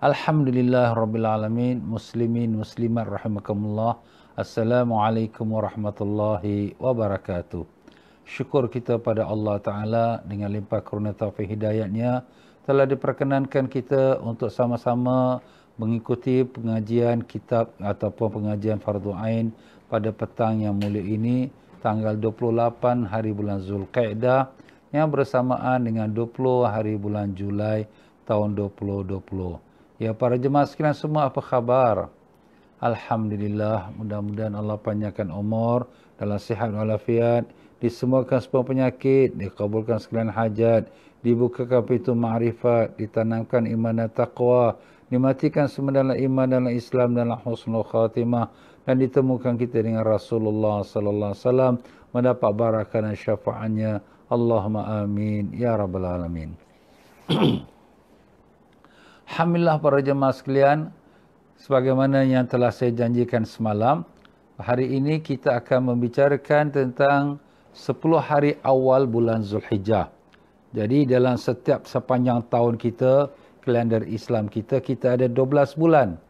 Alhamdulillah Rabbil Alamin, Muslimin, Muslimat rahimakumullah. Assalamualaikum warahmatullahi wabarakatuh. Syukur kita pada Allah Ta'ala dengan limpah kurnia taufik hidayatnya telah diperkenankan kita untuk sama-sama mengikuti pengajian kitab ataupun pengajian Fardu Ain pada petang yang mulia ini, tanggal 28 hari bulan Zulqa'dah yang bersamaan dengan 20 hari bulan Julai tahun 2020. Ya, para jemaah sekalian semua, apa khabar? Alhamdulillah, mudah-mudahan Allah panjangkan umur dalam sihat walafiat, disembuhkan semua penyakit, dikabulkan sekalian hajat, dibukakan pintu ma'rifat, ditanamkan iman dan taqwa, dimatikan semua dalam iman dalam Islam dalam husnul khatimah, dan ditemukan kita dengan Rasulullah sallallahu alaihi wasallam, mendapat barakah dan syafaatnya. Allahumma amin ya rabbal alamin. Alhamdulillah para jemaah sekalian, sebagaimana yang telah saya janjikan semalam, hari ini kita akan membicarakan tentang 10 hari awal bulan Zulhijjah. Jadi dalam setiap sepanjang tahun kita, kalender Islam kita ada 12 bulan.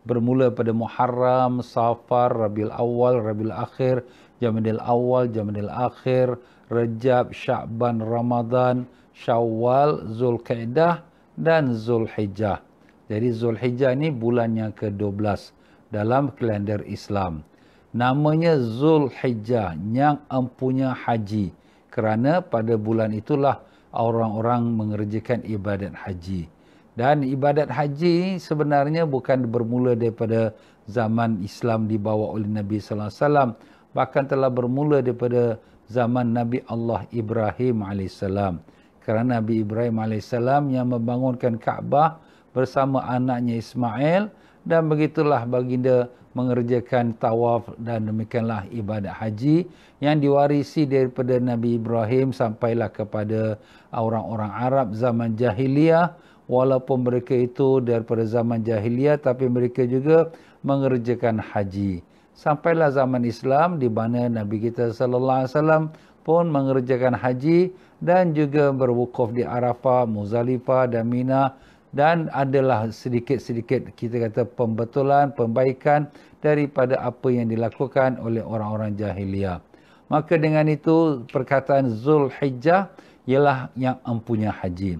Bermula pada Muharram, Safar, Rabiul Awal, Rabiul Akhir, Jamadil Awal, Jamadil Akhir, Rajab, Sya'ban, Ramadan, Syawal, Zulqa'dah dan Zulhijjah. Jadi Zulhijjah ini bulan yang ke-12 dalam kalender Islam. Namanya Zulhijjah, yang empunya haji. Kerana pada bulan itulah orang-orang mengerjakan ibadat haji. Dan ibadat haji sebenarnya bukan bermula daripada zaman Islam dibawa oleh Nabi sallallahu alaihi wasallam, bahkan telah bermula daripada zaman Nabi Allah Ibrahim alaihissalam. Kerana Nabi Ibrahim alaihissalam yang membangunkan Kaabah bersama anaknya Ismail, dan begitulah baginda mengerjakan tawaf, dan demikianlah ibadat haji yang diwarisi daripada Nabi Ibrahim sampailah kepada orang-orang Arab zaman jahiliyah. Walaupun mereka itu daripada zaman jahiliyah, tapi mereka juga mengerjakan haji. Sampailah zaman Islam di mana Nabi kita sallallahu alaihi wasallam pun mengerjakan haji dan juga berwukuf di Arafah, Muzdalifah dan Mina, dan adalah sedikit-sedikit kita kata pembetulan, pembaikan daripada apa yang dilakukan oleh orang-orang jahiliyah. Maka dengan itu perkataan Zulhijjah ialah yang empunya haji.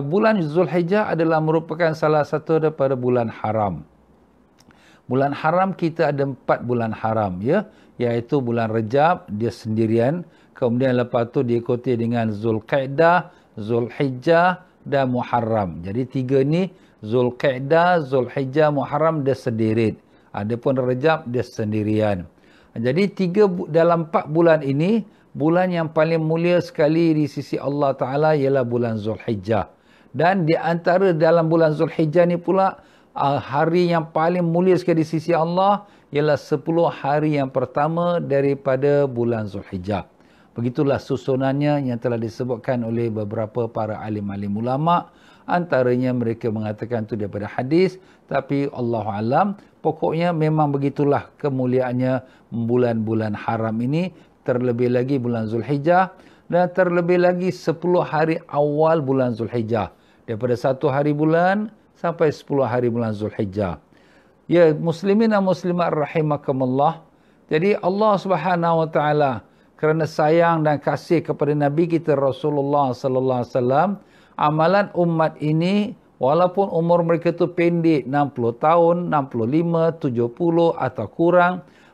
Bulan Zulhijjah adalah merupakan salah satu daripada bulan haram. Bulan haram kita ada 4 bulan haram, ya, iaitu bulan Rajab dia sendirian, kemudian lepas tu diikuti dengan Zulqa'dah, Zulhijjah dan Muharram. Jadi 3 ni, Zulqa'dah, Zulhijjah, Muharram dia sendiri. Adapun Rajab dia sendirian. Jadi dalam 4 bulan ini, bulan yang paling mulia sekali di sisi Allah Ta'ala ialah bulan Zulhijjah. Dan di antara dalam bulan Zulhijjah ni pula, hari yang paling mulia sekali di sisi Allah ialah 10 hari yang pertama daripada bulan Zulhijjah. Begitulah susunannya yang telah disebutkan oleh beberapa para alim-alim ulama'. Antaranya mereka mengatakan itu daripada hadis, tapi Allahu alam, pokoknya memang begitulah kemuliaannya bulan-bulan haram ini, terlebih lagi bulan Zulhijjah, dan terlebih lagi 10 hari awal bulan Zulhijjah. Daripada 1 hari bulan sampai 10 hari bulan Zulhijjah. Ya, muslimin dan muslimat rahimakumullah. Jadi Allah Subhanahu wa taala kerana sayang dan kasih kepada Nabi kita Rasulullah sallallahu alaihi wasallam, amalan umat ini walaupun umur mereka tu pendek 60 tahun, 65, 70 atau kurang,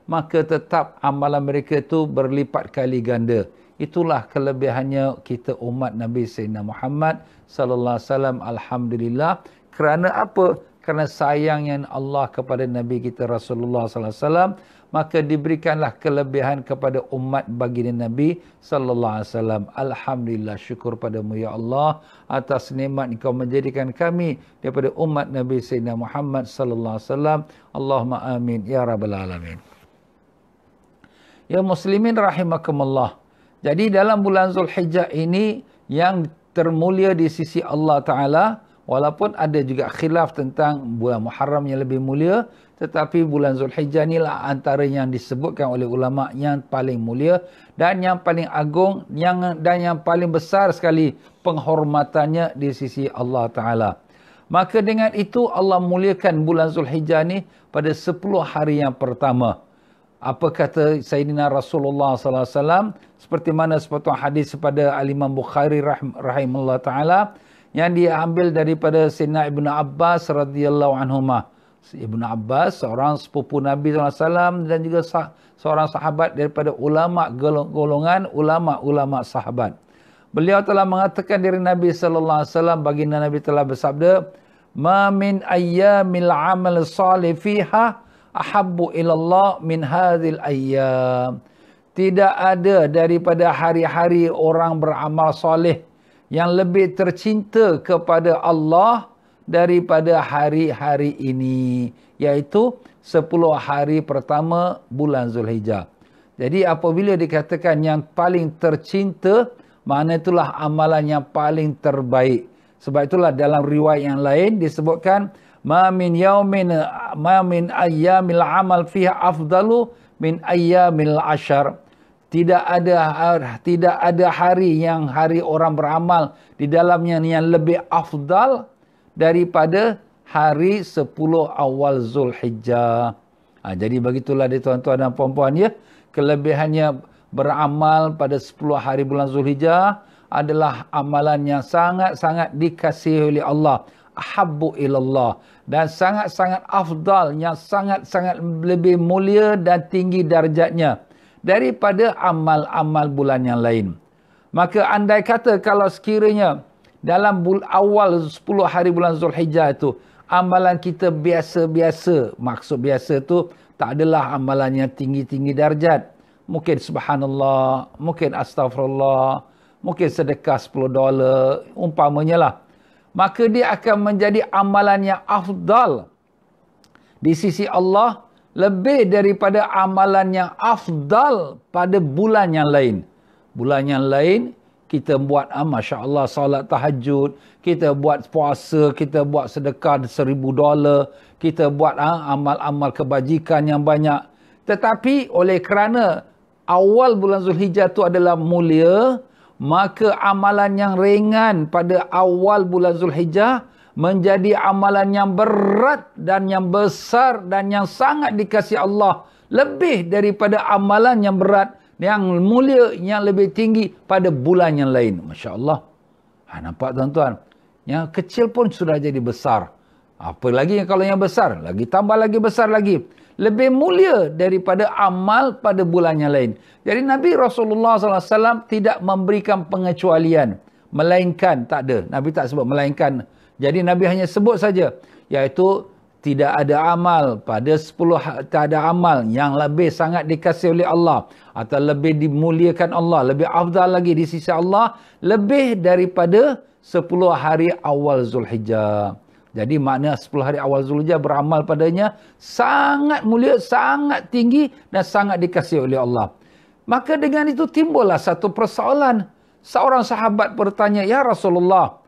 maka tetap amalan mereka itu berlipat kali ganda. Itulah kelebihannya kita umat Nabi Sayyidina Muhammad sallallahu alaihi wasallam. Alhamdulillah. Kerana apa? Kerana sayangnya Allah kepada Nabi kita Rasulullah sallallahu alaihi wasallam, maka diberikanlah kelebihan kepada umat baginda Nabi sallallahu alaihi wasallam. Alhamdulillah, syukur padamu ya Allah atas nikmat Engkau menjadikan kami daripada umat Nabi Sayyidina Muhammad sallallahu alaihi wasallam. Allahumma amin ya rabbal alamin. Ya muslimin rahimakumullah. Jadi dalam bulan Zulhijjah ini yang termulia di sisi Allah Ta'ala, walaupun ada juga khilaf tentang bulan Muharram yang lebih mulia, tetapi bulan Zulhijjah inilah antara yang disebutkan oleh ulama yang paling mulia dan yang paling agung, dan yang paling besar sekali penghormatannya di sisi Allah Ta'ala. Maka dengan itu Allah muliakan bulan Zulhijjah ni pada 10 hari yang pertama. Apa kata Sayyidina Rasulullah sallallahu alaihi wasallam, seperti mana sepotong hadis pada Al-Imam Bukhari rahimahullah taala yang dia ambil daripada Sayyidina Ibnu Abbas radhiyallahu anhuma. Ibnu Abbas seorang sepupu Nabi sallallahu alaihi wasallam dan juga seorang sahabat daripada ulama golongan ulama sahabat. Beliau telah mengatakan dari Nabi sallallahu alaihi wasallam, baginda Nabi telah bersabda, "Ma min ayyamil amal salih fiha ahabbu ilallah min hadhil ayyam." Tidak ada daripada hari-hari orang beramal soleh yang lebih tercinta kepada Allah daripada hari-hari ini, iaitu 10 hari pertama bulan Zulhijjah. Jadi apabila dikatakan yang paling tercinta, makna itulah amalan yang paling terbaik. Sebab itulah dalam riwayat yang lain disebutkan, ma min ayyamil amal fiha afdalu min ayyamil ashar. Tidak ada hari yang hari orang beramal di dalamnya yang lebih afdal daripada hari 10 awal Zulhijjah. Jadi begitulah dia tuan-tuan dan puan-puan ya. Kelebihannya beramal pada 10 hari bulan Zulhijjah adalah amalan yang sangat-sangat dikasihi oleh Allah. Ahabbu ilallah. Dan sangat-sangat afdal, yang sangat-sangat lebih mulia dan tinggi darjatnya daripada amal-amal bulan yang lain. Maka andai kata kalau sekiranya dalam awal 10 hari bulan Zulhijjah itu amalan kita biasa-biasa, maksud biasa tu tak adalah amalan yang tinggi-tinggi darjat. Mungkin subhanallah, mungkin astaghfirullah, mungkin sedekah $10, umpamanya lah. Maka dia akan menjadi amalan yang afdal di sisi Allah lebih daripada amalan yang afdal pada bulan yang lain. Bulan yang lain kita buat Masya Allah salat tahajud, kita buat puasa, kita buat sedekah $1,000, kita buat amal-amal kebajikan yang banyak. Tetapi oleh kerana awal bulan Zulhijjah itu adalah mulia, maka amalan yang ringan pada awal bulan Zulhijjah menjadi amalan yang berat dan yang besar dan yang sangat dikasihi Allah, lebih daripada amalan yang berat, yang mulia, yang lebih tinggi pada bulan yang lain. Masya Allah. Nampak tuan-tuan? Yang kecil pun sudah jadi besar. Apa lagi kalau yang besar? Lagi tambah lagi besar lagi. Lebih mulia daripada amal pada bulan yang lain. Jadi Nabi Rasulullah SAW tidak memberikan pengecualian. Melainkan, tak ada. Nabi tak sebut melainkan. Jadi Nabi hanya sebut saja, iaitu tidak ada amal pada 10, tak ada amal yang lebih sangat dikasihi oleh Allah atau lebih dimuliakan Allah, lebih afdal lagi di sisi Allah, lebih daripada 10 hari awal Zulhijjah. Jadi makna 10 hari awal Zulhijjah beramal padanya sangat mulia, sangat tinggi dan sangat dikasihi oleh Allah. Maka dengan itu timbullah satu persoalan. Seorang sahabat bertanya, "Ya Rasulullah,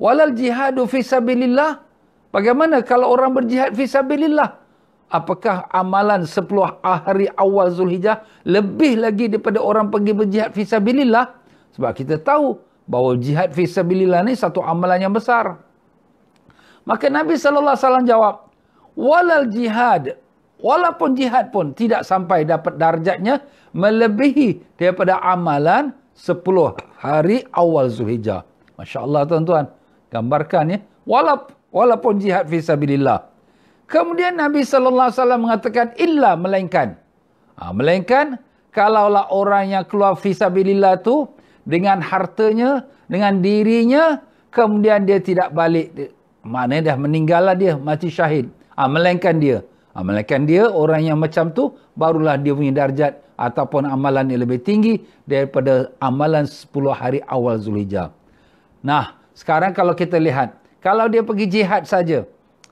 walal jihadu fi sabilillah?" Bagaimana kalau orang berjihad fi sabilillah? Apakah amalan 10 hari awal Zulhijjah lebih lagi daripada orang pergi berjihad fi sabilillah? Sebab kita tahu bahawa jihad fi sabilillah ni satu amalan yang besar. Maka Nabi sallallahu alaihi wasallam jawab, "Walal jihad." Walaupun jihad pun tidak sampai dapat darjatnya melebihi daripada amalan 10 hari awal Zulhijjah. Masya Allah tuan-tuan. Gambarkan ya. Walaupun jihad fi sabilillah. Kemudian Nabi sallallahu alaihi wasallam mengatakan illa, melainkan. Melainkan kalaulah orang yang keluar fi sabilillah tu dengan hartanya, dengan dirinya, kemudian dia tidak balik, maknanya dah meninggallah dia, mati syahid. Melainkan dia. Melainkan dia, orang yang macam tu barulah dia punya darjat ataupun amalan yang lebih tinggi daripada amalan 10 hari awal Zulhijjah. Nah, sekarang kalau kita lihat, kalau dia pergi jihad saja,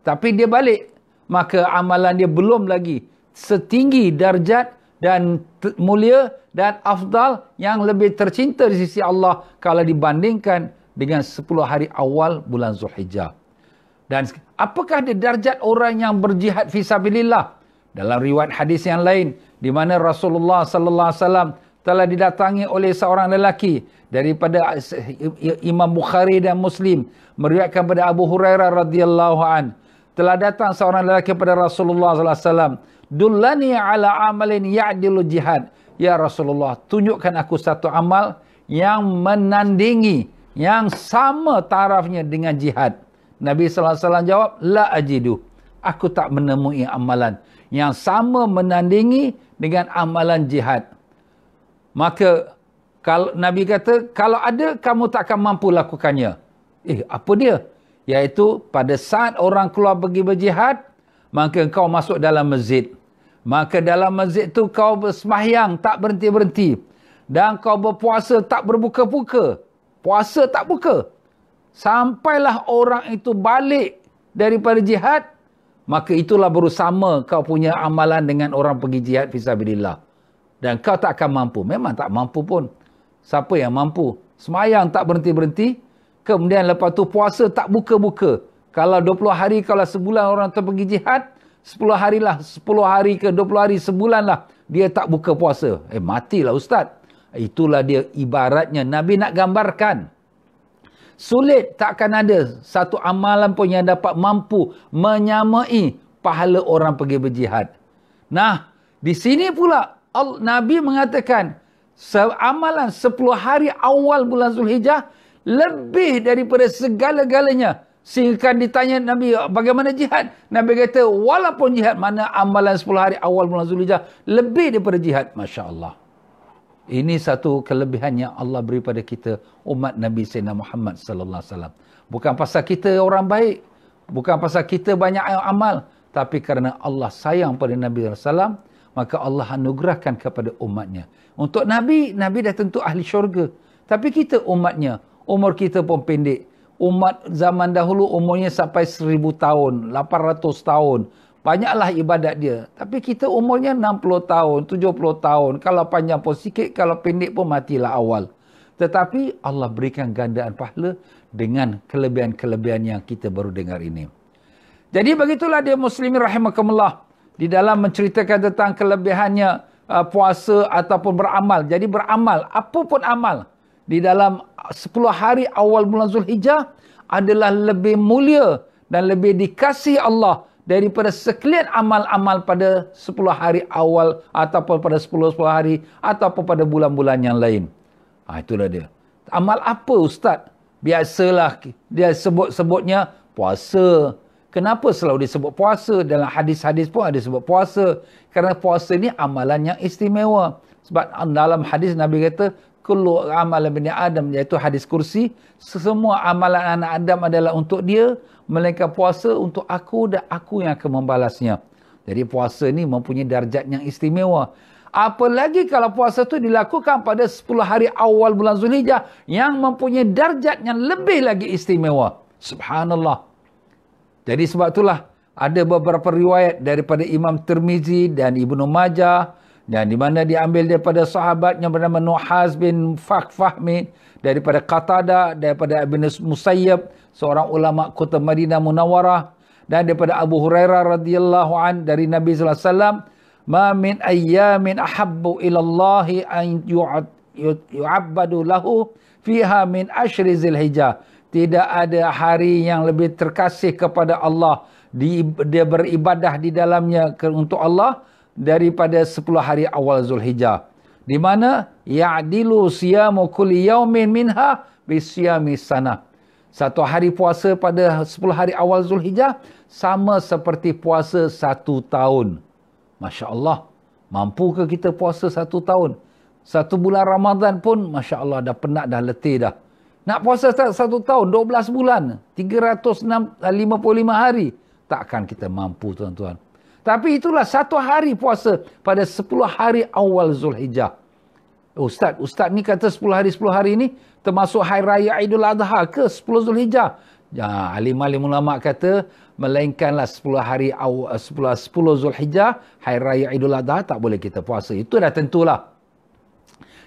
tapi dia balik, maka amalan dia belum lagi setinggi darjat dan mulia dan afdal yang lebih tercinta di sisi Allah kalau dibandingkan dengan 10 hari awal bulan Zulhijjah. Dan apakah dia darjat orang yang berjihad fi sabilillah? Dalam riwayat hadis yang lain, di mana Rasulullah sallallahu alaihi wasallam telah didatangi oleh seorang lelaki daripada Imam Bukhari dan Muslim meriwayatkan pada Abu Hurairah radhiyallahu an, telah datang seorang lelaki kepada Rasulullah sallallahu alaihi wasallam, "Dullani ala amalin ya'dilu jihad." Ya Rasulullah, tunjukkan aku satu amal yang menandingi, yang sama tarafnya dengan jihad. Nabi sallallahu alaihi wasallam jawab, "La ajidu." Aku tak menemui amalan yang sama menandingi dengan amalan jihad. Maka kalau Nabi kata, kalau ada kamu tak akan mampu lakukannya. Apa dia? Iaitu pada saat orang keluar pergi berjihad, maka kau masuk dalam masjid. Maka dalam masjid tu kau bersembahyang tak berhenti-berhenti. Dan kau berpuasa tak berbuka-buka. Puasa tak buka. Sampailah orang itu balik daripada jihad, maka itulah bersama kau punya amalan dengan orang pergi jihad fisabilillah. Dan kau tak akan mampu. Memang tak mampu pun. Siapa yang mampu? Semayang tak berhenti-berhenti. Kemudian lepas tu puasa tak buka-buka. Kalau 20 hari, kalau sebulan orang tu pergi jihad, 10 hari lah, 10 hari ke 20 hari, sebulan lah, dia tak buka puasa. Matilah Ustaz. Itulah dia ibaratnya. Nabi nak gambarkan. Sulit tak akan ada satu amalan pun yang dapat mampu menyamai pahala orang pergi berjihad. Nah, di sini pula Nabi mengatakan amalan 10 hari awal bulan Zulhijjah lebih daripada segala-galanya. Sehingga ditanya Nabi, bagaimana jihad? Nabi kata, walaupun jihad, mana amalan 10 hari awal bulan Zulhijjah lebih daripada jihad. Masya Allah. Ini satu kelebihan yang Allah beri pada kita, umat Nabi Sayyidina Muhammad sallallahu alaihi wasallam. Bukan pasal kita orang baik, bukan pasal kita banyak amal, tapi kerana Allah sayang pada Nabi sallallahu alaihi wasallam, maka Allah anugerahkan kepada umatnya. Untuk Nabi, Nabi dah tentu ahli syurga. Tapi kita umatnya, umur kita pun pendek. Umat zaman dahulu umurnya sampai 1000 tahun, 800 tahun. Banyaklah ibadat dia. Tapi kita umurnya 60 tahun, 70 tahun. Kalau panjang pun sikit, kalau pendek pun matilah awal. Tetapi Allah berikan gandaan pahala dengan kelebihan-kelebihan yang kita baru dengar ini. Jadi begitulah dia muslimin rahimakumullah. Di dalam menceritakan tentang kelebihannya puasa ataupun beramal. Jadi beramal, apa pun amal. Di dalam 10 hari awal bulan Zulhijjah adalah lebih mulia dan lebih dikasihi Allah daripada sekalian amal-amal pada 10 hari awal ataupun pada 10 hari ataupun pada bulan-bulan yang lain. Itulah dia. Amal apa Ustaz? Biasalah dia sebut-sebutnya puasa. Kenapa selalu disebut puasa? Dalam hadis-hadis pun ada sebut puasa. Kerana puasa ni amalan yang istimewa. Sebab dalam hadis Nabi kata, kullu amal bani Adam, iaitu hadis kursi, semua amalan anak Adam adalah untuk dia, melainkan puasa untuk aku dan aku yang akan membalasnya. Jadi puasa ni mempunyai darjat yang istimewa. Apalagi kalau puasa tu dilakukan pada 10 hari awal bulan Zulhijjah yang mempunyai darjat yang lebih lagi istimewa. Subhanallah. Jadi sebab itulah ada beberapa riwayat daripada Imam Tirmizi dan Ibnu Majah, dan di mana diambil daripada sahabat yang bernama Nuhaz bin Fahmi, daripada Qatadah, daripada Ibn Musayyab, seorang ulama kota Madinah Munawwarah, dan daripada Abu Hurairah radhiyallahu an dari Nabi sallallahu alaihi wasallam, "Ma min ayyamin ahabbu ila Allah an yu'abbadu lahu fiha min ashri Zulhijjah." Tidak ada hari yang lebih terkasih kepada Allah, dia beribadah di dalamnya untuk Allah daripada 10 hari awal Zulhijjah. Di mana ya'dilu siyamu kulli yaumin minha bisiyami sanah. Satu hari puasa pada 10 hari awal Zulhijjah sama seperti puasa 1 tahun. Masya Allah. Mampukah kita puasa 1 tahun? 1 bulan Ramadan pun Masya Allah dah penat, dah letih dah. Nak puasa 1 tahun, 12 bulan, 355 hari. Takkan kita mampu tuan-tuan. Tapi itulah 1 hari puasa pada 10 hari awal Zulhijjah. Ustaz ni kata 10 hari ni termasuk Hari Raya Idul Adha ke 10 Zulhijjah? Ya, alim-alim ulama kata melainkanlah 10 hari awal 10 Zulhijjah, Hari Raya Idul Adha tak boleh kita puasa. Itu dah tentulah.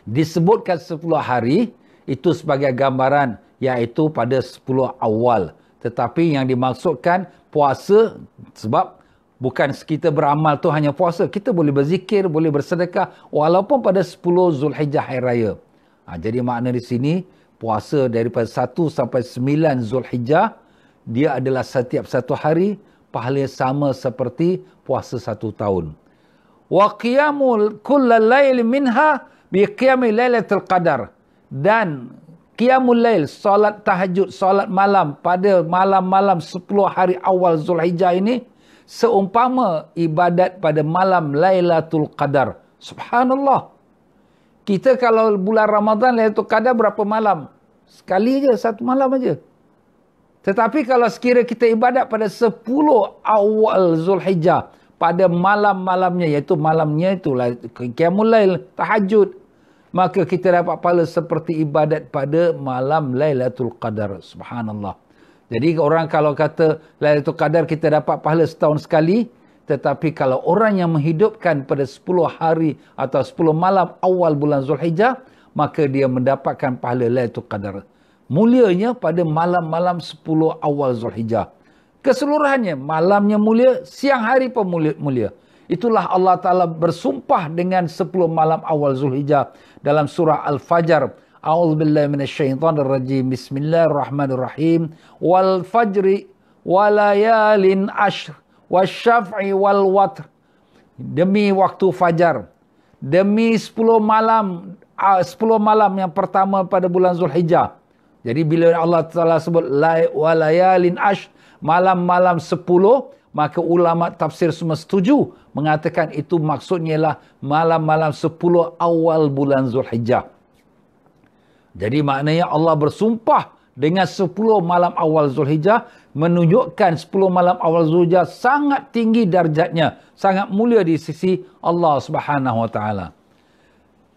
Disebutkan 10 hari itu sebagai gambaran, iaitu pada 10 awal. Tetapi yang dimaksudkan puasa sebab Bukan kita beramal tu hanya puasa. Kita boleh berzikir, boleh bersedekah walaupun pada 10 Zulhijjah Hari Raya. Jadi makna di sini puasa daripada 1 sampai 9 Zulhijjah, dia adalah setiap satu hari pahala sama seperti puasa 1 tahun. Wa qiyamul kullal lail minha bi qiyamil lailatul qadar. Dan qiyamul lail, solat tahajud, solat malam pada malam-malam 10 hari awal Zulhijjah ini seumpama ibadat pada malam Lailatul Qadar. Subhanallah. Kita kalau bulan Ramadan Lailatul Qadar berapa malam? Sekali je, satu malam aja. Tetapi kalau sekira kita ibadat pada 10 awal Zulhijjah, pada malam-malamnya, iaitu malamnya itulah qiyamul lail, tahajud, maka kita dapat pahala seperti ibadat pada malam Lailatul Qadar. Subhanallah. Jadi orang kalau kata Lailatul Qadar kita dapat pahala setahun sekali, tetapi kalau orang yang menghidupkan pada 10 hari atau 10 malam awal bulan Zulhijjah, maka dia mendapatkan pahala Lailatul Qadar. Mulianya pada malam-malam 10 awal Zulhijjah. Keseluruhannya, malamnya mulia, siang hari pun mulia. Itulah Allah Ta'ala bersumpah dengan 10 malam awal Zulhijjah dalam surah Al-Fajr. A'udzubillahi minasyaitonirrajim. Bismillahirrahmanirrahim. Wal fajri walayalin ashr wasyaf'i wal watr. Demi waktu fajar, demi 10 malam yang pertama pada bulan Zulhijjah. Jadi bila Allah Taala sebut walayalin ashr, malam-malam 10, maka ulama tafsir semua setuju mengatakan itu maksudnya lah malam-malam 10 awal bulan Zulhijjah. Jadi maknanya Allah bersumpah dengan 10 malam awal Zulhijjah, menunjukkan 10 malam awal Zulhijjah sangat tinggi darjatnya, sangat mulia di sisi Allah Subhanahu wa taala.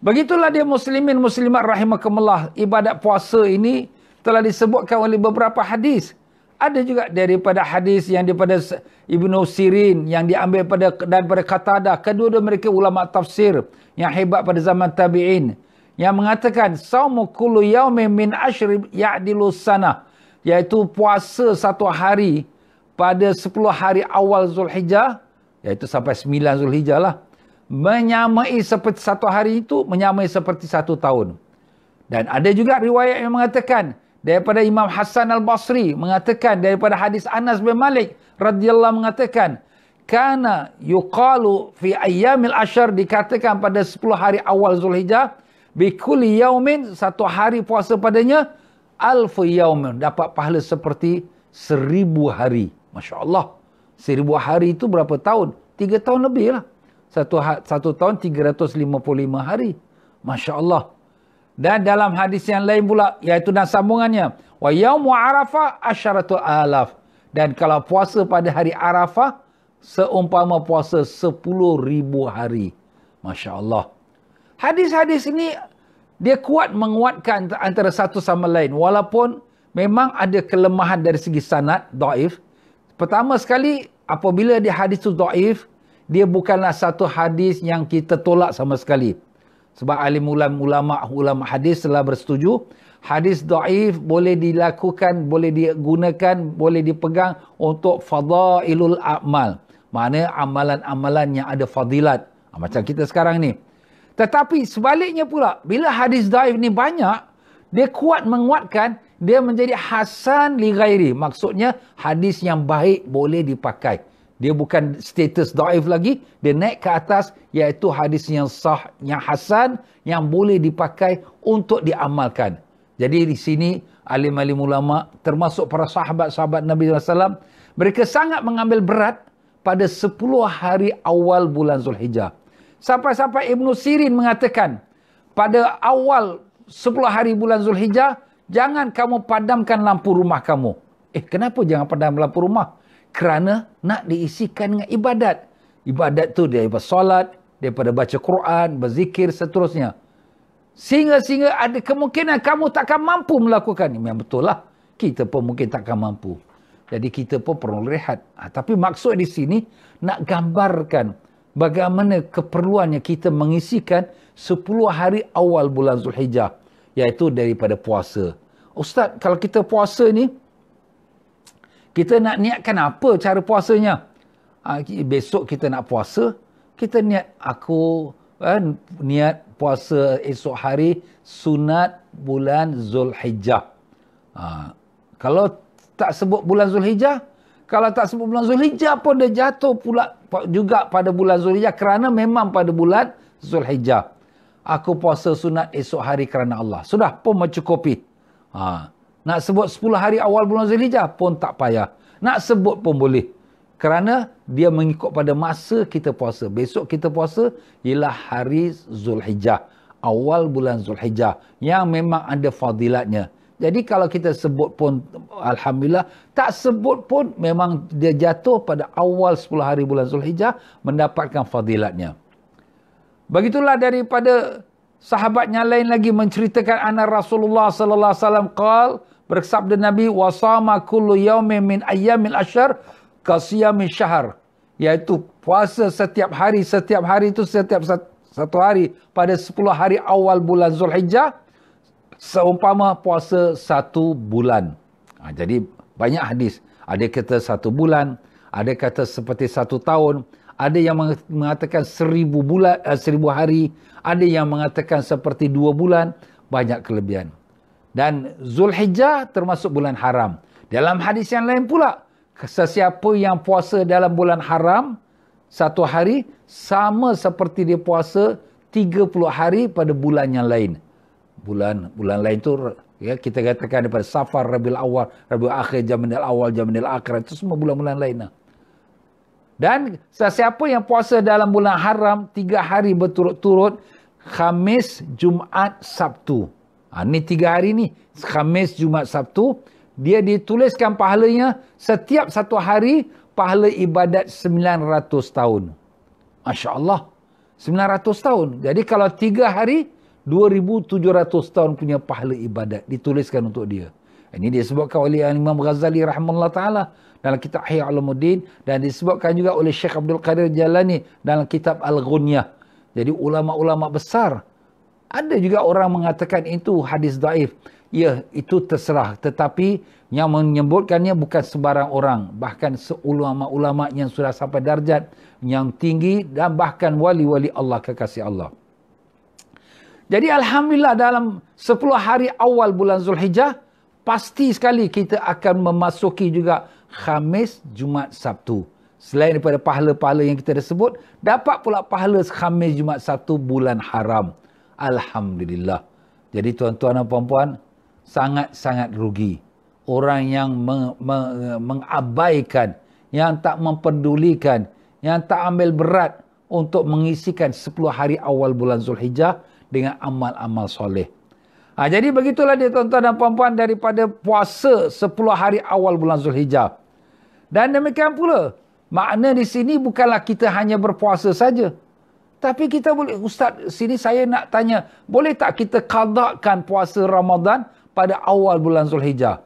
Begitulah dia muslimin muslimat rahimakumullah, ibadat puasa ini telah disebutkan oleh beberapa hadis. Ada juga daripada hadis yang daripada Ibnu Sirin yang diambil daripada Qatadah. Kedua-dua mereka ulama tafsir yang hebat pada zaman tabi'in, yang mengatakan saumu kullu yaumin min ashri ya'dilu sanah, iaitu puasa satu hari pada 10 hari awal Zulhijjah, iaitu sampai 9 Zulhijjah lah, menyamai seperti satu hari itu, menyamai seperti 1 tahun. Dan ada juga riwayat yang mengatakan daripada Imam Hasan Al-Basri, mengatakan daripada hadis Anas bin Malik radhiyallahu mengatakan, kana yuqalu fi ayyamil ashr, dikatakan pada 10 hari awal Zulhijjah, bi kulli yaumin, satu hari puasa padanya, alfu yaumin, dapat pahala seperti 1000 hari. Masya Allah. 1000 hari itu berapa tahun? 3 tahun lebih lah. Satu tahun 355 hari. Masya Allah. Dan dalam hadis yang lain pula, iaitu dan sambungannya, wa yaumu arafah asyaratul alaf, dan kalau puasa pada hari Arafah seumpama puasa 10,000 hari. Masya Allah. Hadis-hadis ini dia kuat menguatkan antara satu sama lain, walaupun memang ada kelemahan dari segi sanad, dhaif. Pertama sekali, apabila dia hadis itu dhaif, dia bukanlah satu hadis yang kita tolak sama sekali. Sebab alim ulama hadis telah bersetuju, hadis dhaif boleh dilakukan, boleh digunakan, boleh dipegang untuk fadailul a'mal. Maknanya amalan-amalan yang ada fadilat. Macam kita sekarang ni. Tetapi sebaliknya pula, bila hadis dhaif ni banyak, dia kuat menguatkan, dia menjadi hasan li ghairi. Maksudnya hadis yang baik boleh dipakai. Dia bukan status dhaif lagi, dia naik ke atas, iaitu hadis yang sah, yang hasan, yang boleh dipakai untuk diamalkan. Jadi di sini alim-alim ulama, termasuk para sahabat-sahabat Nabi SAW, mereka sangat mengambil berat pada 10 hari awal bulan Zulhijjah. Sampai-sampai Ibnu Sirin mengatakan, pada awal 10 hari bulan Zulhijjah, jangan kamu padamkan lampu rumah kamu. Kenapa jangan padam lampu rumah? Kerana nak diisikan dengan ibadat. Ibadat tu daripada solat, daripada baca Quran, berzikir, seterusnya. Sehingga ada kemungkinan kamu takkan mampu melakukan ini. Memang betul lah. Kita pun mungkin takkan mampu. Jadi kita pun perlu rehat. Tapi maksud di sini, nak gambarkan bagaimana keperluannya kita mengisikan 10 hari awal bulan Zulhijjah, iaitu daripada puasa. Ustaz, kalau kita puasa ni, kita nak niatkan apa cara puasanya? besok kita nak puasa, kita niat niat puasa esok hari sunat bulan Zulhijjah. Kalau tak sebut bulan Zulhijjah, kalau tak sebut bulan Zulhijjah pun dia jatuh pula juga pada bulan Zulhijjah kerana memang pada bulan Zulhijjah. Aku puasa sunat esok hari kerana Allah. Sudah pun mencukupi. Nak sebut 10 hari awal bulan Zulhijjah pun tak payah. Nak sebut pun boleh. Kerana dia mengikut pada masa kita puasa. Besok kita puasa ialah hari Zulhijjah. Awal bulan Zulhijjah. Yang memang ada fadilatnya. Jadi kalau kita sebut pun Alhamdulillah. Tak sebut pun memang dia jatuh pada awal 10 hari bulan Zulhijjah. Mendapatkan fadilatnya. Begitulah daripada sahabatnya lain lagi menceritakan anna Rasulullah sallallahu alaihi wasallam qal, bersabda Nabi, wasama kullu yaumin min ayyamil asyhr kasiyami syahr, iaitu puasa setiap hari itu setiap satu hari pada 10 hari awal bulan Zulhijjah seumpama puasa 1 bulan. Jadi banyak hadis, ada kata 1 bulan, ada kata seperti 1 tahun, ada yang mengatakan 1000 bulan, 1000 hari, ada yang mengatakan seperti 2 bulan, banyak kelebihan. Dan Zulhijjah termasuk bulan haram. Dalam hadis yang lain pula, sesiapa yang puasa dalam bulan haram 1 hari sama seperti dia puasa 30 hari pada bulan yang lain. Bulan lain tu ya, kita katakan daripada Safar, Rabiul Awal, Rabiul Akhir, Jamadil Awal, Jamadil Akhir, itu semua bulan-bulan lain. Dan sesiapa yang puasa dalam bulan haram 3 hari berturut-turut, Khamis, Jumaat, Sabtu. Ini 3 hari ni, Khamis, Jumaat, Sabtu, dia dituliskan pahalanya setiap 1 hari pahala ibadat 900 tahun. Masya Allah. 900 tahun. Jadi kalau 3 hari, 2700 tahun punya pahala ibadat dituliskan untuk dia. Ini disebutkan oleh Imam Ghazali rahimahullah ta'ala dalam kitab Ihya Ulumuddin, dan disebutkan juga oleh Syekh Abdul Qadir Jalani dalam kitab Al-Ghunyah. Jadi ulama-ulama besar. Ada juga orang mengatakan itu hadis daif. Ya, itu terserah. Tetapi yang menyebutkannya bukan sembarang orang. Bahkan ulama-ulama yang sudah sampai darjat yang tinggi dan bahkan wali-wali Allah, kekasih Allah. Jadi Alhamdulillah dalam 10 hari awal bulan Zulhijjah, pasti sekali kita akan memasuki juga Khamis, Jumaat, Sabtu. Selain daripada pahala-pahala yang kita dah sebut, dapat pula pahala Khamis, Jumaat, Sabtu bulan haram. Alhamdulillah. Jadi tuan-tuan dan puan-puan, sangat-sangat rugi orang yang mengabaikan, yang tak memperdulikan, yang tak ambil berat untuk mengisikan 10 hari awal bulan Zulhijjah dengan amal-amal soleh. Jadi begitulah dia tuan-tuan dan puan-puan daripada puasa 10 hari awal bulan Zulhijjah. Dan demikian pula, makna di sini bukanlah kita hanya berpuasa saja. Tapi kita boleh, Ustaz, sini saya nak tanya, boleh tak kita qadakan puasa Ramadan pada awal bulan Zulhijjah?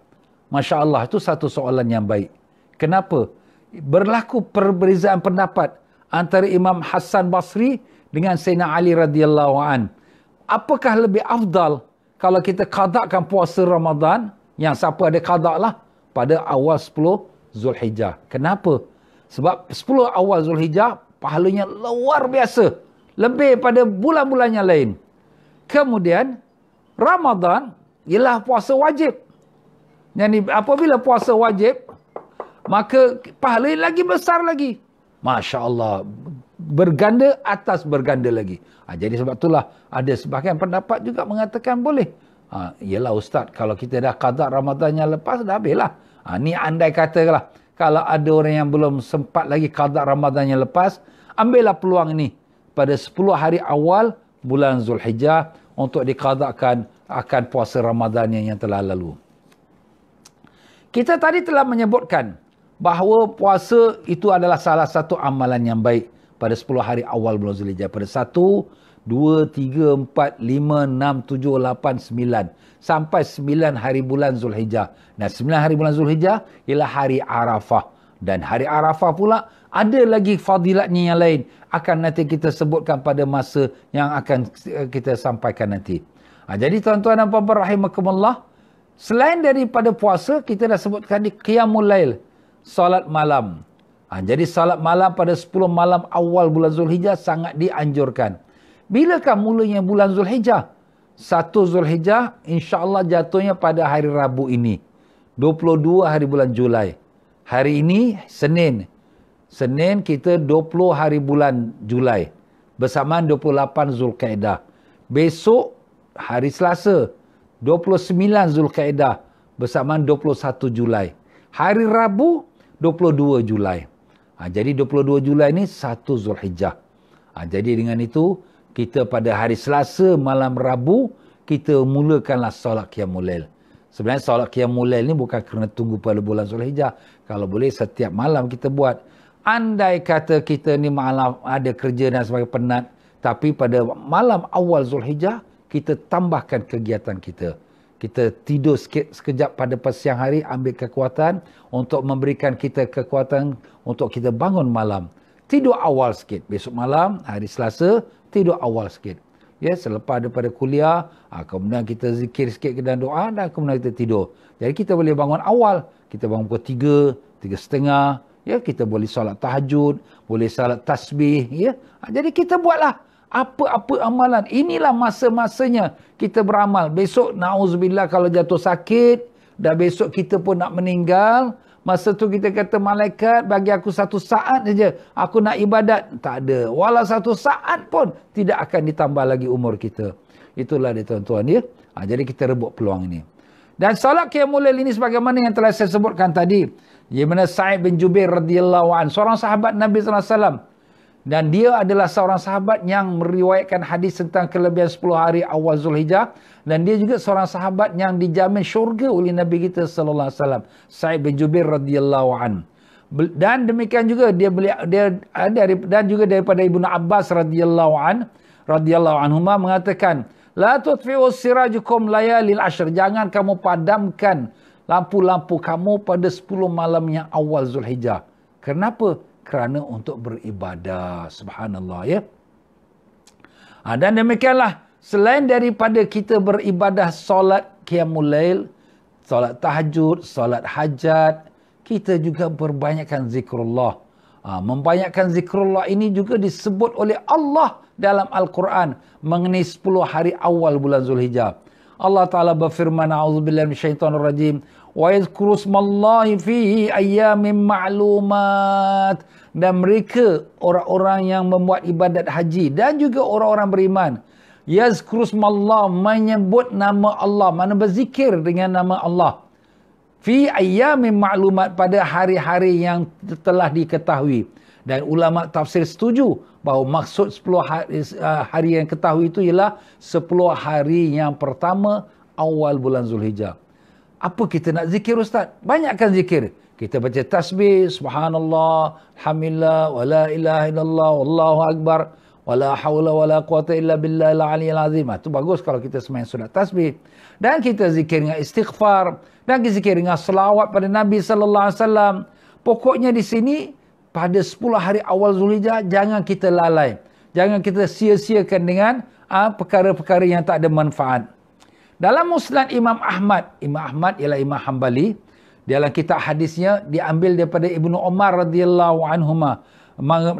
Masya Allah, itu satu soalan yang baik. Kenapa? Berlaku perbezaan pendapat antara Imam Hasan Basri dengan Sayyidina Ali radhiyallahu an. Apakah lebih afdal kalau kita qadakan puasa Ramadan, yang siapa ada qadak lah, pada awal 10 Zulhijjah. Kenapa? Sebab 10 awal Zulhijjah pahalanya luar biasa. Lebih pada bulan-bulan yang lain. Kemudian, Ramadan ialah puasa wajib. Jadi apabila puasa wajib, maka pahala lagi besar lagi. Masya Allah. Berganda atas berganda lagi. Jadi sebab itulah ada sebahagian pendapat juga mengatakan boleh. Yalah Ustaz, kalau kita dah qada Ramadan yang lepas, dah habislah. Ni andai katalah, kalau ada orang yang belum sempat lagi qada Ramadan yang lepas, ambillah peluang ini pada 10 hari awal bulan Zulhijjah untuk diqadakan akan puasa Ramadan yang telah lalu. Kita tadi telah menyebutkan bahawa puasa itu adalah salah satu amalan yang baik pada 10 hari awal bulan Zulhijjah. Pada 1, 2, 3, 4, 5, 6, 7, 8, 9. Sampai 9 hari bulan Zulhijjah. Nah, 9 hari bulan Zulhijjah ialah hari Arafah. Dan hari Arafah pula ada lagi fadilatnya yang lain. Akan nanti kita sebutkan pada masa yang akan kita sampaikan nanti. Jadi tuan-tuan dan puan-puan rahimakumullah, selain daripada puasa, kita dah sebutkan di Qiyamul Lail, solat malam. Jadi salat malam pada 10 malam awal bulan Zulhijjah sangat dianjurkan. Bilakah mulanya bulan Zulhijjah? 1 Zulhijjah insya-Allah jatuhnya pada hari Rabu ini. 22 hari bulan Julai. Hari ini Senin. Senin kita 20 hari bulan Julai. Bersamaan 28 Zulkaidah. Besok hari Selasa 29 Zulkaidah. Bersamaan 21 Julai. Hari Rabu 22 Julai. Jadi 22 Julai ni 1 Zulhijjah. Jadi dengan itu, kita pada hari Selasa malam Rabu, kita mulakanlah solat Qiyamul Lail. Sebenarnya solat Qiyamul Lail ni bukan kerana tunggu pada bulan Zulhijjah. Kalau boleh setiap malam kita buat. Andai kata kita ni malam ada kerja dan sebagainya penat, tapi pada malam awal Zulhijjah, kita tambahkan kegiatan kita. Kita tidur sikit sekejap pada siang hari, ambil kekuatan untuk memberikan kita kekuatan untuk kita bangun malam. Tidur awal sikit. Besok malam, hari Selasa, tidur awal sikit. Ya, selepas daripada kuliah, kemudian kita zikir sikit dan doa, dan kemudian kita tidur. Jadi kita boleh bangun awal. Kita bangun pukul 3, 3:30. Ya, kita boleh solat tahajud, boleh solat tasbih. Ya. Jadi kita buatlah apa-apa amalan. Inilah masa-masanya kita beramal. Besok, na'udzubillah kalau jatuh sakit, dan besok kita pun nak meninggal. Masa tu kita kata malaikat, bagi aku 1 saat saja, aku nak ibadat. Tak ada. Walau 1 saat pun, tidak akan ditambah lagi umur kita. Itulah dia tuan-tuan ya. Jadi kita rebut peluang ini. Dan solat Qiyamul Lail ini sebagaimana yang telah saya sebutkan tadi. Di mana Sa'id bin Jubair radhiyallahu anhu, seorang sahabat Nabi sallallahu alaihi wasallam. Dan dia adalah seorang sahabat yang meriwayatkan hadis tentang kelebihan 10 hari awal Zulhijjah. Dan dia juga seorang sahabat yang dijamin syurga oleh Nabi kita sallallahu alaihi wasallam. Sa'id bin Jubair radhiyallahu anhu. Dan demikian juga dan juga daripada Ibnu Abbas radhiyallahu anhuma mengatakan, la tutfi'u sirajukum layalil ashr. Jangan kamu padamkan lampu-lampu kamu pada 10 malam yang awal Zulhijjah. Kenapa? Kerana untuk beribadah. Subhanallah ya. Dan demikianlah, selain daripada kita beribadah solat Qiyamul Lail, solat tahajud, solat hajat, kita juga berbanyakkan zikrullah. Membanyakkan zikrullah ini juga disebut oleh Allah dalam Al-Quran mengenai 10 hari awal bulan Zulhijjah. Allah Ta'ala berfirman, a'udzubillahi minasyaitonir rajim, wa yadhkuru smallahi fi ayyamin ma'lumat. Dan mereka orang-orang yang membuat ibadat haji dan juga orang-orang beriman, yazkuru smallah, menyebut nama Allah, mana berzikir dengan nama Allah, fi ayyamin ma'lumat, pada hari-hari yang telah diketahui. Dan ulama tafsir setuju bahawa maksud 10 hari yang ketahui itu ialah 10 hari yang pertama awal bulan Zulhijjah. Apa kita nak zikir Ustaz? Banyakkan zikir. Kita baca tasbih, subhanallah, alhamdulillah, wa la ilaha illallah, wallahu akbar, wa la hawla wa la quwata illa billahil aliyyil azim. Itu bagus kalau kita sembahyang sunat tasbih. Dan kita zikir dengan istighfar, dan kita zikir dengan selawat pada Nabi sallallahu alaihi wasallam. Pokoknya di sini pada 10 hari awal Zulhijjah jangan kita lalai. Jangan kita sia-siakan dengan perkara-perkara yang tak ada manfaat. Dalam Musnad Imam Ahmad ialah Imam Hanbali, dalam kitab hadisnya diambil daripada Ibnu Umar radhiyallahu anhuma,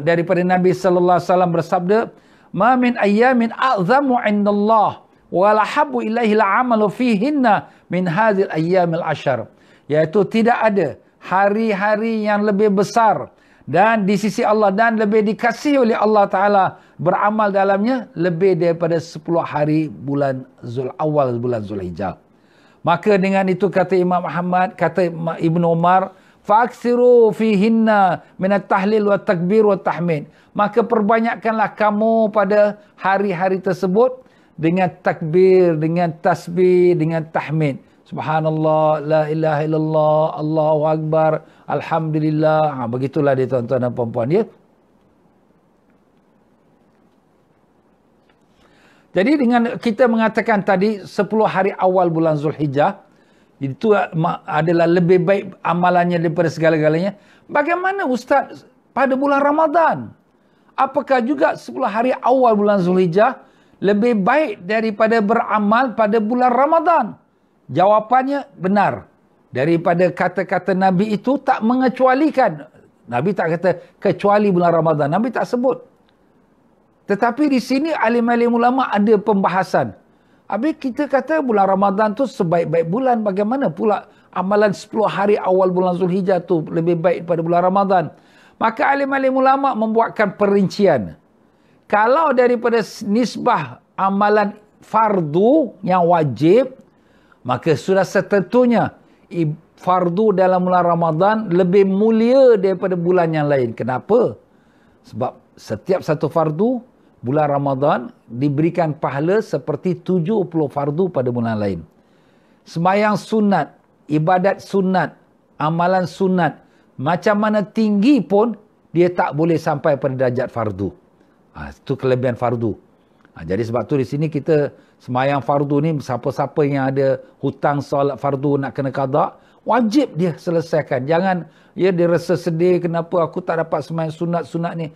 daripada Nabi sallallahu alaihi wasallam bersabda, "Ma min ayyamin a'zamu 'indallah wa la habbu ilaihi al-'amalu fihinna min hadhil ayyamil ashar." Iaitu tidak ada hari-hari yang lebih besar dan di sisi Allah dan lebih dikasihi oleh Allah Ta'ala beramal dalamnya lebih daripada 10 hari bulan awal bulan Zulhijjah. Maka dengan itu kata Imam Ahmad, kata Ibnu Umar, fa'aksiru fihinna minat tahlil wa takbir wa tahmid. Maka perbanyakkanlah kamu pada hari-hari tersebut dengan takbir, dengan tasbih, dengan tahmid. Subhanallah, la ilaha illallah, Allahu akbar, alhamdulillah. Begitulah dia tuan-tuan dan puan-puan ya. Jadi dengan kita mengatakan tadi 10 hari awal bulan Zulhijjah, itu adalah lebih baik amalannya daripada segala-galanya. Bagaimana Ustaz pada bulan Ramadan? Apakah juga 10 hari awal bulan Zulhijjah lebih baik daripada beramal pada bulan Ramadan? Jawapannya benar. Daripada kata-kata Nabi itu tak mengecualikan Nabi tak kata kecuali bulan Ramadan. Nabi tak sebut. Tetapi di sini alim-alim ulama ada pembahasan. Habis kita kata bulan Ramadan tu sebaik-baik bulan. Bagaimana pula amalan 10 hari awal bulan Zulhijjah tu lebih baik daripada bulan Ramadan? Maka alim-alim ulama membuatkan perincian. Kalau daripada nisbah amalan fardu yang wajib, maka sudah setentunya fardu dalam bulan Ramadan lebih mulia daripada bulan yang lain. Kenapa? Sebab setiap satu fardu bulan Ramadan diberikan pahala seperti 70 fardu pada bulan lain. Sembahyang sunat, ibadat sunat, amalan sunat, macam mana tinggi pun dia tak boleh sampai pada darjat fardu. Itu kelebihan fardu. Jadi sebab tu di sini kita sembahyang fardu ni, siapa-siapa yang ada hutang solat fardu nak kena qada, wajib dia selesaikan. Jangan dia rasa sedih kenapa aku tak dapat sembahyang sunat-sunat ni.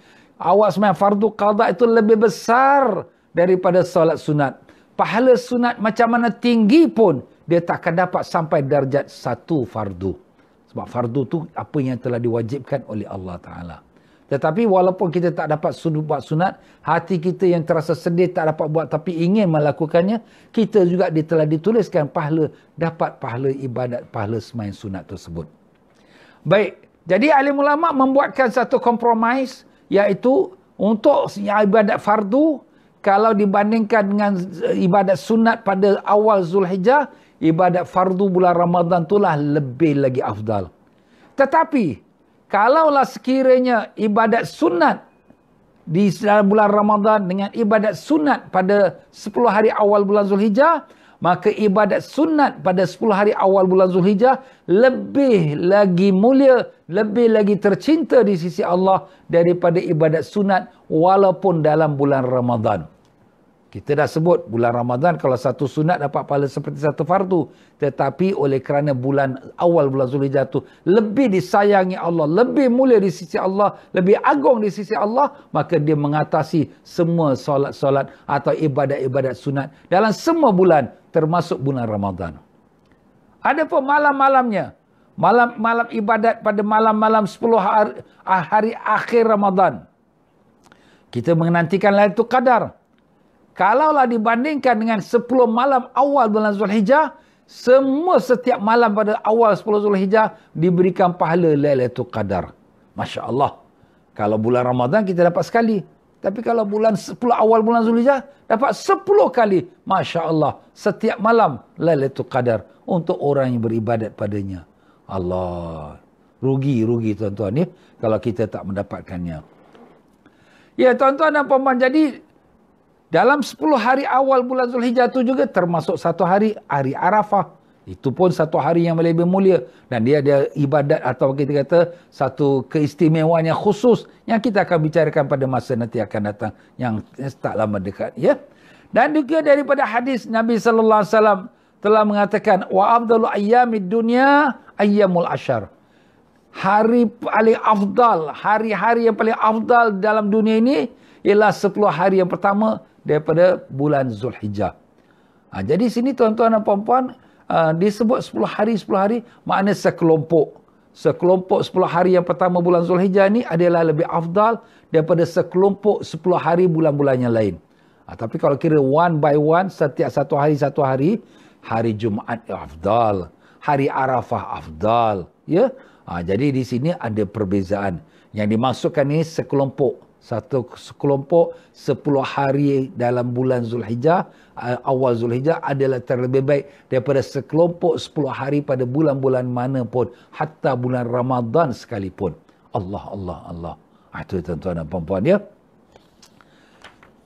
Awak sembahyang fardu qada itu lebih besar daripada solat sunat. Pahala sunat macam mana tinggi pun dia tak akan dapat sampai darjat satu fardu. Sebab fardu tu apa yang telah diwajibkan oleh Allah Ta'ala. Tetapi walaupun kita tak dapat buat sunat, hati kita yang terasa sedih tak dapat buat tapi ingin melakukannya, kita juga telah dituliskan pahala, dapat pahala ibadat, pahala sembahyang sunat tersebut. Baik, jadi alim ulama membuatkan satu kompromis, iaitu untuk ibadat fardu, kalau dibandingkan dengan ibadat sunat pada awal Zulhijjah, ibadat fardu bulan Ramadan itulah lebih lagi afdal. Tetapi kalaulah sekiranya ibadat sunat di dalam bulan Ramadan dengan ibadat sunat pada 10 hari awal bulan Zulhijjah, maka ibadat sunat pada 10 hari awal bulan Zulhijjah lebih lagi mulia, lebih lagi tercinta di sisi Allah daripada ibadat sunat walaupun dalam bulan Ramadan. Kita dah sebut bulan Ramadan kalau satu sunat dapat pahala seperti satu fardu. Tetapi oleh kerana bulan awal bulan Zulhijjah itu lebih disayangi Allah, lebih mulia di sisi Allah, lebih agung di sisi Allah, maka dia mengatasi semua solat-solat atau ibadat-ibadat sunat dalam semua bulan termasuk bulan Ramadan. Ada pun malam-malamnya. Malam-malam ibadat pada malam-malam 10 hari akhir Ramadan. Kita menantikan Lailatul Qadar. Kalaulah dibandingkan dengan 10 malam awal bulan Zulhijjah, setiap malam pada awal 10 Zulhijjah diberikan pahala Lailatul Qadar. Masya Allah. Kalau bulan Ramadan kita dapat sekali. Tapi kalau bulan 10 awal bulan Zulhijjah dapat 10 kali. Masya Allah. Setiap malam Lailatul Qadar untuk orang yang beribadat padanya. Allah. Rugi tuan-tuan ya, kalau kita tak mendapatkannya. Ya tuan-tuan dan puan-puan, jadi dalam 10 hari awal bulan Zulhijjah itu juga termasuk satu hari Arafah. Itu pun satu hari yang lebih mulia. Dan dia ada ibadat atau kita kata satu keistimewaan yang khusus yang kita akan bicarakan pada masa nanti akan datang yang tak lama dekat. Ya. Dan juga daripada hadis Nabi SAW telah mengatakan, wa afdalu ayyamid dunya ayyamul ashar. Hari paling afdal, hari-hari yang paling afdal dalam dunia ini ialah 10 hari yang pertama daripada bulan Zulhijjah. Jadi sini tuan-tuan dan puan-puan, disebut 10 hari, maknanya sekelompok 10 hari yang pertama bulan Zulhijjah ni adalah lebih afdal daripada sekelompok 10 hari bulan-bulan yang lain. Tapi kalau kira one by one, setiap satu hari, hari Jumaat afdal, hari Arafah afdal. Ya? Jadi di sini ada perbezaan. Yang dimaksudkan ini sekelompok 10 hari dalam bulan Zulhijjah, awal Zulhijjah adalah terlebih baik daripada sekelompok 10 hari pada bulan-bulan mana pun, hatta bulan Ramadan sekalipun. Allah. Itu tuan-tuan dan puan-puan ya.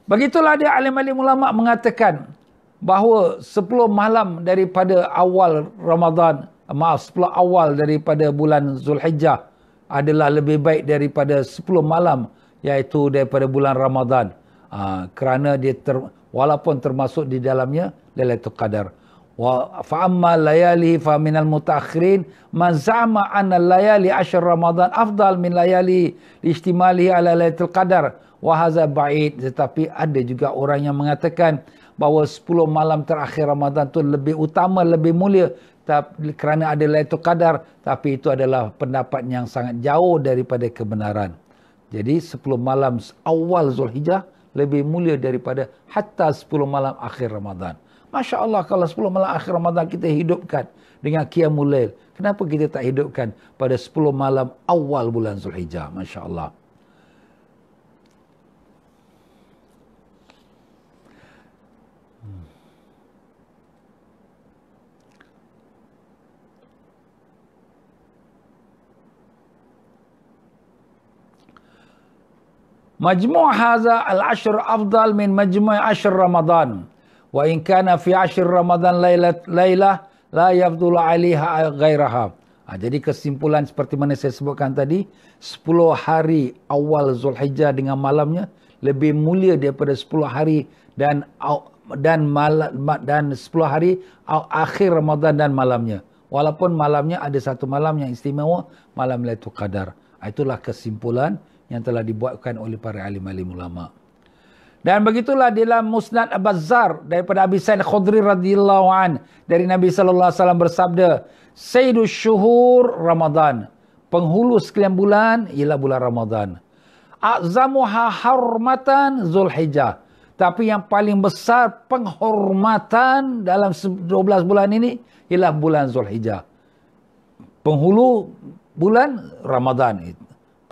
Begitulah dia alim-alim ulama mengatakan bahawa 10 malam daripada awal Ramadan, 10 awal daripada bulan Zulhijjah adalah lebih baik daripada 10 malam iaitu daripada bulan Ramadan. Kerana dia walaupun termasuk di dalamnya Lailatul Qadar. Wa fa amma layali fa minal mutaakhirin man za'ama anna layali ashr Ramadan afdal min layali ijtimalihi ala Lailatul Qadar wa hadza ba'id. Tetapi ada juga orang yang mengatakan bahawa 10 malam terakhir Ramadan tu lebih utama, lebih mulia kerana ada Lailatul Qadar, tapi itu adalah pendapat yang sangat jauh daripada kebenaran. Jadi 10 malam awal Zulhijjah lebih mulia daripada hatta 10 malam akhir Ramadan. Masya Allah, kalau 10 malam akhir Ramadan kita hidupkan dengan Qiyamul Lail, kenapa kita tak hidupkan pada 10 malam awal bulan Zulhijjah? Masya Allah. Majmu' hadza al-ashr afdal min majmu' ashr Ramadan. Wa in kana fi ashr Ramadan lailah la yafdulu 'alaiha ghairaha. Jadi kesimpulan seperti mana saya sebutkan tadi, 10 hari awal Zulhijjah dengan malamnya lebih mulia daripada 10 hari dan 10 hari akhir Ramadan dan malamnya. Walaupun malamnya ada satu malam yang istimewa, malam Lailatul Qadar. Itulah kesimpulan yang telah dibuatkan oleh para alim-alim ulama. Dan begitulah dalam Musnad Al-Bazzar daripada Abi Sa'id Khudri radhiyallahu an, dari Nabi sallallahu alaihi wasallam bersabda, Sayyidus syuhur Ramadan. Penghulu sekalian bulan ialah bulan Ramadan. A'zamuha hurmatan Zulhijjah. Tapi yang paling besar penghormatan dalam 12 bulan ini ialah bulan Zulhijjah. Penghulu bulan Ramadan,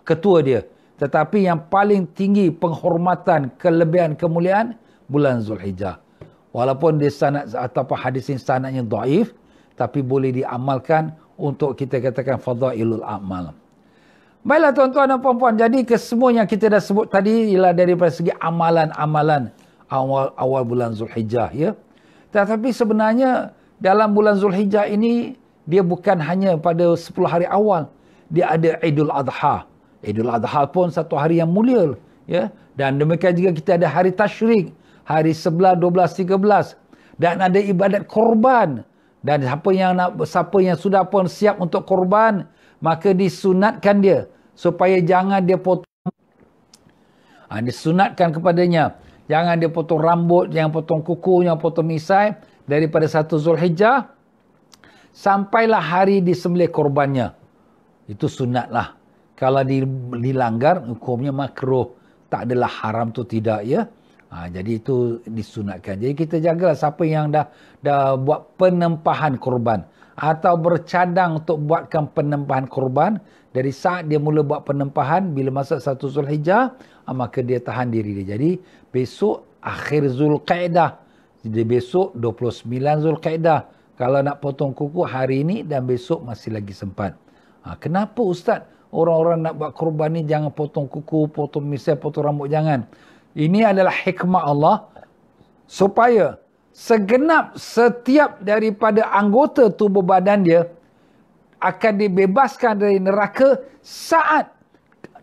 ketua dia. Tetapi yang paling tinggi penghormatan, kelebihan, kemuliaan bulan Zulhijjah. Walaupun dia sanad ataupun hadis ini sanadnya dhaif, tapi boleh diamalkan untuk kita katakan fadailul amal. Baiklah tuan-tuan dan puan-puan, jadi kesemua yang kita dah sebut tadi ialah daripada segi amalan-amalan awal bulan Zulhijjah, ya. Tetapi sebenarnya dalam bulan Zulhijjah ini dia bukan hanya pada 10 hari awal, dia ada Idul Adha. Idul Adha pun satu hari yang mulia, ya. Dan demikian juga kita ada hari Tasyrik, hari 11, 12, 13, dan ada ibadat korban. Dan siapa yang sudah pun siap untuk korban, maka disunatkan dia supaya jangan dia potong. Disunatkan kepadanya, jangan dia potong rambut, jangan potong kuku, jangan potong misai daripada 1 Zulhijjah sampailah hari disembelih korbannya. Itu sunatlah. Kalau dilanggar, hukumnya makruh. Tak adalah haram tu tidak, ya. Jadi itu disunatkan. Jadi kita jagalah siapa yang dah buat penempahan korban atau bercadang untuk buatkan penempahan korban. Dari saat dia mula buat penempahan, bila masuk 1 Zulhijjah, maka dia tahan diri dia. Jadi besok akhir Zulqa'dah. Jadi besok 29 Zulqa'dah. Kalau nak potong kuku hari ini dan besok masih lagi sempat. Kenapa Ustaz? Orang-orang nak buat korban ni jangan potong kuku, potong misai, potong rambut, jangan. Ini adalah hikmah Allah supaya setiap daripada anggota tubuh badan dia akan dibebaskan dari neraka saat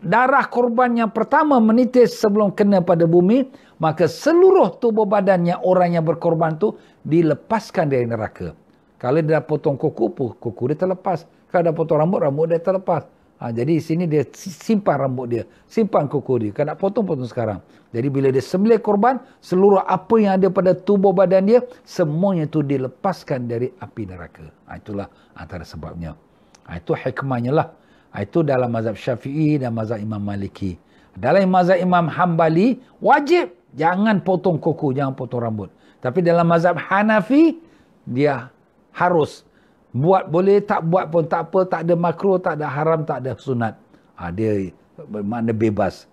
darah korban yang pertama menitis sebelum kena pada bumi, maka seluruh tubuh badannya orang yang berkorban tu dilepaskan dari neraka. Kalau dia dah potong kuku dia terlepas. Kalau dah potong rambut dia terlepas. Jadi sini dia simpan rambut dia, simpan kuku dia. Kalau nak potong sekarang. Jadi bila dia sembelih korban, seluruh apa yang ada pada tubuh badan dia, semuanya itu dilepaskan dari api neraka. Itulah antara sebabnya. Itu hikmahnya lah. Itu dalam mazhab Syafi'i dan mazhab Imam Maliki. Dalam mazhab Imam Hambali, wajib jangan potong kuku, jangan potong rambut. Tapi dalam mazhab Hanafi, dia harus. Buat boleh, tak buat pun tak apa, tak ada makruh, tak ada haram, tak ada sunat. Dia bermakna bebas.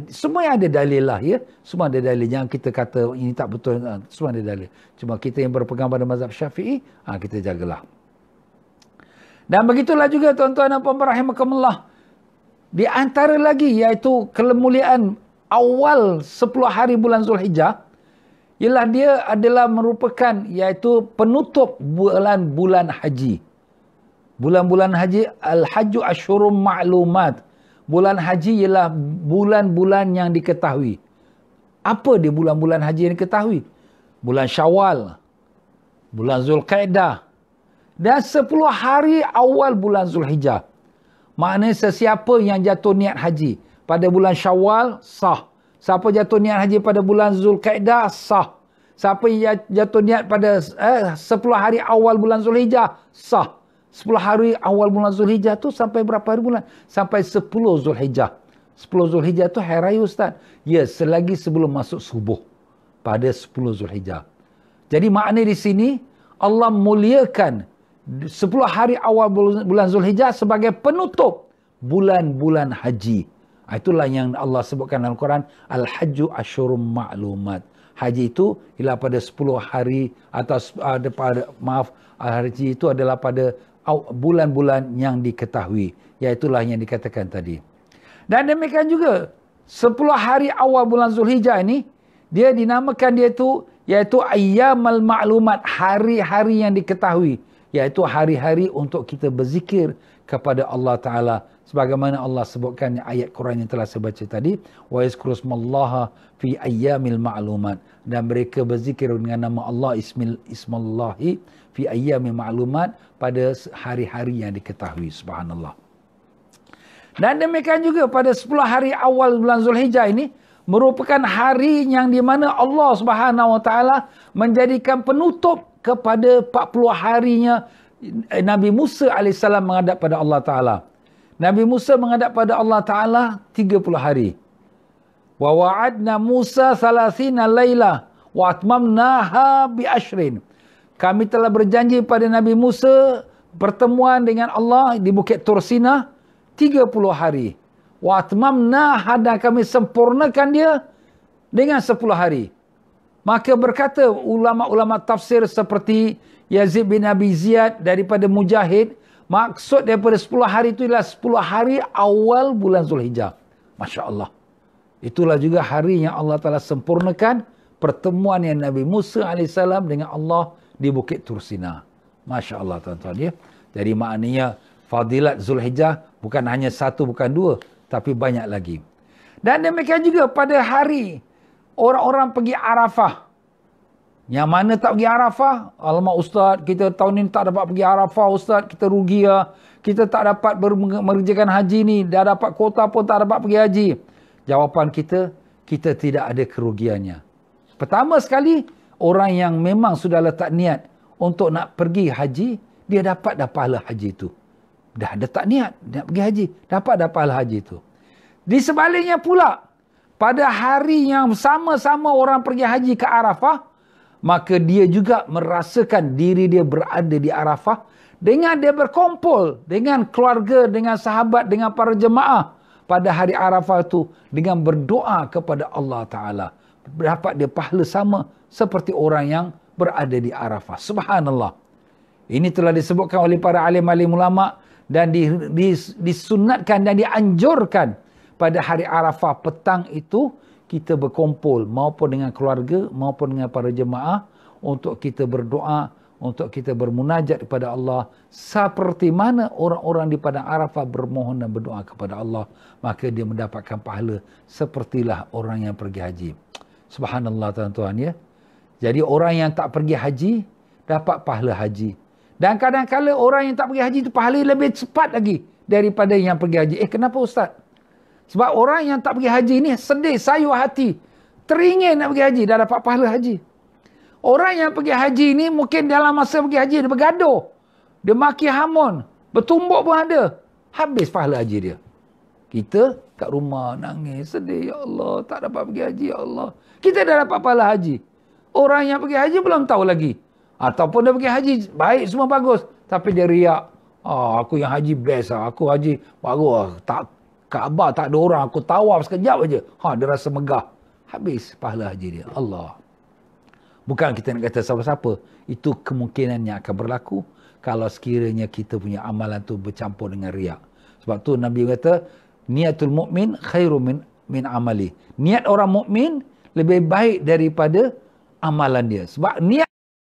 Semua yang ada dalil lah, ya. Semua ada dalil. Jangan kita kata ini tak betul. Semua ada dalil. Cuma kita yang berpegang pada mazhab Syafi'i, kita jagalah. Dan begitulah juga tuan-tuan dan puan-puan rahimakumullah. Di antara lagi iaitu kemuliaan awal 10 hari bulan Zulhijjah, ialah dia adalah merupakan iaitu penutup bulan haji. Bulan-bulan haji, al-hajju asyhurum ma'lumat. Bulan haji ialah bulan-bulan yang diketahui. Apa dia bulan-bulan haji yang diketahui? Bulan Syawal, bulan Zulqa'dah, dan 10 hari awal bulan Zulhijjah. Maknanya sesiapa yang jatuh niat haji pada bulan Syawal, sah. Siapa jatuh niat haji pada bulan Zulqa'dah, sah. Siapa yang jatuh niat pada 10 hari awal bulan Zulhijjah, sah. 10 hari awal bulan Zulhijjah tu sampai berapa hari bulan? Sampai 10 Zulhijjah. 10 Zulhijjah tu hari raya Ustaz. Ya, selagi sebelum masuk subuh pada 10 Zulhijjah. Jadi makna di sini Allah muliakan 10 hari awal bulan Zulhijjah sebagai penutup bulan-bulan haji. Itulah yang Allah sebutkan dalam Al-Quran, Al-Hajju Asyurum Ma'lumat. Haji itu ialah pada 10 hari atau haji itu adalah pada bulan-bulan yang diketahui. Iaitulah yang dikatakan tadi. Dan demikian juga 10 hari awal bulan Zulhijjah ini, dia dinamakan iaitu Ayyamal Ma'lumat, hari-hari yang diketahui. Iaitu hari-hari untuk kita berzikir kepada Allah Ta'ala. Sebagaimana Allah sebutkan ayat Quran yang telah saya baca tadi. Wa yazkurusmallaha fi ayyamil ma'lumat. Dan mereka berzikir dengan nama Allah ismallahi fi ayyamil ma'lumat pada hari-hari yang diketahui. Subhanallah. Dan demikian juga pada 10 hari awal bulan Zulhijjah ini merupakan hari yang di mana Allah Subhanahu Wa Taala menjadikan penutup kepada 40 harinya Nabi Musa AS menghadap pada Allah Ta'ala. Nabi Musa menghadap pada Allah Ta'ala 30 hari. Wa wa'adna Musa 30 laylah wa atmamnaha bi ashrin. Kami telah berjanji pada Nabi Musa pertemuan dengan Allah di Bukit Tur Sina 30 hari. Wa atmamnaha, dan kami sempurnakan dia dengan 10 hari. Maka berkata ulama-ulama tafsir seperti Yazid bin Abi Ziyad daripada Mujahid, maksud daripada 10 hari itu ialah 10 hari awal bulan Zulhijjah. Masya Allah. Itulah juga hari yang Allah Ta'ala sempurnakan pertemuan yang Nabi Musa AS dengan Allah di Bukit Tur Sina. Masya Allah tuan-tuan ya. Jadi maknanya fadilat Zulhijjah bukan hanya satu, bukan dua, tapi banyak lagi. Dan demikian juga pada hari orang-orang pergi Arafah. Yang mana tak pergi Arafah? Alamak Ustaz, kita tahun ni tak dapat pergi Arafah Ustaz, kita rugi lah. Kita tak dapat mengerjakan haji ni, dah dapat kuota pun tak dapat pergi haji. Jawapan kita tidak ada kerugiannya. Pertama sekali, orang yang memang sudah letak niat untuk nak pergi haji, dia dapat dah pahala haji itu. Dah letak niat nak pergi haji, dapat dah pahala haji itu. Di sebaliknya pula, pada hari yang sama-sama orang pergi haji ke Arafah, maka dia juga merasakan diri dia berada di Arafah dengan dia berkumpul dengan keluarga, dengan sahabat, dengan para jemaah pada hari Arafah itu dengan berdoa kepada Allah Ta'ala. Dapat dia pahala sama seperti orang yang berada di Arafah. Subhanallah. Ini telah disebutkan oleh para alim-alim ulama dan disunatkan dan dianjurkan pada hari Arafah petang itu kita berkumpul maupun dengan keluarga maupun dengan para jemaah untuk kita berdoa, untuk kita bermunajat kepada Allah seperti mana orang-orang di padang Arafah bermohon dan berdoa kepada Allah, maka dia mendapatkan pahala sepertilah orang yang pergi haji. Subhanallah tuan-tuan ya. Jadi orang yang tak pergi haji dapat pahala haji. Dan kadang-kadang orang yang tak pergi haji itu pahala lebih cepat lagi daripada yang pergi haji. Kenapa Ustaz? Sebab orang yang tak pergi haji ni sedih, sayur hati. Teringin nak pergi haji, dah dapat pahala haji. Orang yang pergi haji ni mungkin dalam masa pergi haji dia bergaduh. Dia maki hamun. Bertumbuk pun ada. Habis pahala haji dia. Kita kat rumah nangis, sedih. Ya Allah, tak dapat pergi haji. Ya Allah. Kita dah dapat pahala haji. Orang yang pergi haji belum tahu lagi. Ataupun dia pergi haji, baik semua bagus. Tapi dia riak. Aku yang haji best lah. Aku haji bagus. Tak Kaabah tak ada orang, aku tawaf sekejap aja. Dia rasa megah. Habis pahala haji dia. Allah. Bukan kita nak kata siapa-siapa. Itu kemungkinan yang akan berlaku kalau sekiranya kita punya amalan tu bercampur dengan riak. Sebab tu Nabi kata, niatul mukmin khairu min amali. Niat orang mukmin lebih baik daripada amalan dia. Sebab niat